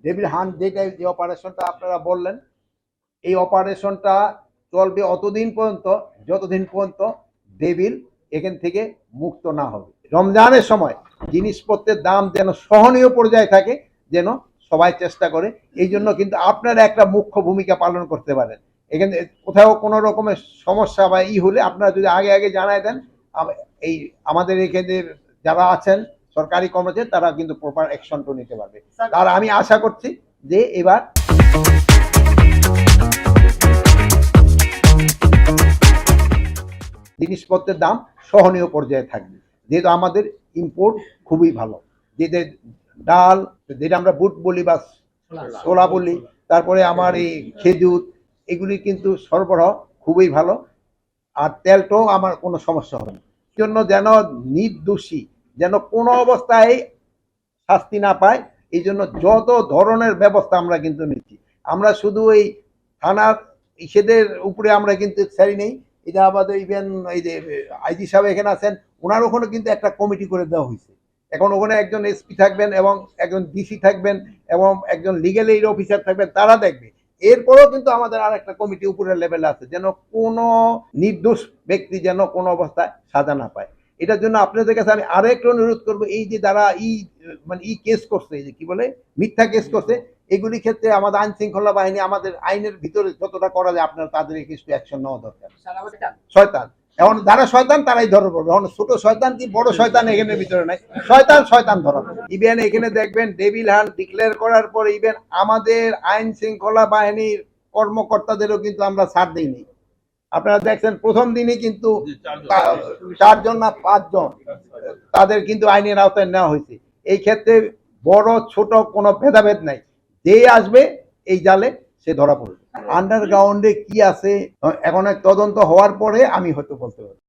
Devil hunt যে অপারেশনটা আপনারা বললেন, এই অপারেশনটা চলবে অতদিন পর্যন্ত যতদিন পর্যন্ত ডেভিল এখান থেকে মুক্ত না হবে। রমজানের সময় জিনিসপত্রের দাম যেন সহনীয় পর্যায়ে থাকে, যেন সবাই চেষ্টা করে। এই জন্য কিন্তু আপনারা একটা মুখ্য ভূমিকা পালন করতে পারেন। এখানে কোথাও কোনো রকমের সমস্যা বা হলে আপনারা যদি আগে আগে জানায় দেন, এই আমাদের এখানে যারা আছেন সরকারি কর্মচারী তারা কিন্তু প্রপার অ্যাকশনটা নিতে পারবে। আর আমি আশা করছি যে এবার জিনিসপত্রের দাম সহনীয় পর্যায়ে থাকবে, যেহেতু আমাদের ইম্পোর্ট খুবই ভালো। যেটা ডাল, যেটা আমরা বুট বলি বা ছোলা বলি, তারপরে আমার এই খেজুর, এগুলি কিন্তু সরবরাহ খুবই ভালো। আর তেলটাও আমার কোনো সমস্যা হবে না। জন্য যেন নির্দোষী যেন কোনো অবস্থায় শাস্তি না পায়, এই জন্য যত ধরনের ব্যবস্থা আমরা কিন্তু নিচ্ছি। আমরা শুধু এই থানার ইসেদের উপরে আমরা কিন্তু ছাড়ি নেই, এটা আমাদের ইভেন এই যে আইজি সাহেব এখানে আছেন, ওনার ওখানে কিন্তু একটা কমিটি করে দেওয়া হয়েছে। এখন ওখানে একজন এসপি থাকবেন এবং একজন ডিসি থাকবেন এবং একজন লিগ্যাল এইড অফিসার থাকবেন, তারা দেখবে। এরপরেও কিন্তু আমাদের আর একটা কমিটি উপরের লেভেলে আছে, যেন কোনো নির্দোষ ব্যক্তি যেন কোনো অবস্থায় সাজা না পায়। এটার জন্য আপনাদের কাছে আমি আরো একটু অনুরোধ করবো, এই যে যারা কেস করছে, এই যে কি বলে মিথ্যা কেস করছে, এগুলি ক্ষেত্রে আমাদের আইন শৃঙ্খলা বাহিনী আমাদের আইনের ভিতরে যতটা করা যায় আপনার তাদের কিছু অ্যাকশন নেওয়া দরকার। শয়তান, এখন যারা শয়তান তারাই ধরা পড়বে। এখন ছোট শয়তান কি বড় শয়তান এখানে ভিতরে নাই, শয়তান শয়তান ধরা পড়বে। ইভেন এখানে দেখবেন ডেভিল হান্ট ডিক্লেয়ার করার পর ইভেন আমাদের আইন শৃঙ্খলা বাহিনীর কর্মকর্তাদেরও কিন্তু আমরা ছাড় দিইনি। আপনারা দেখছেন প্রথম দিনই কিন্তু 4 জন না 5 জন তাদের কিন্তু আইনের আওতায় নেওয়া হয়েছে। এই ক্ষেত্রে বড় ছোট কোনো ভেদাভেদ নাই, যে আসবে এই জালে সে ধরা পড়বে। আন্ডারগ্রাউন্ডে কি আছে এখন তদন্ত হওয়ার পরে আমি হয়তো বলতে পারবো।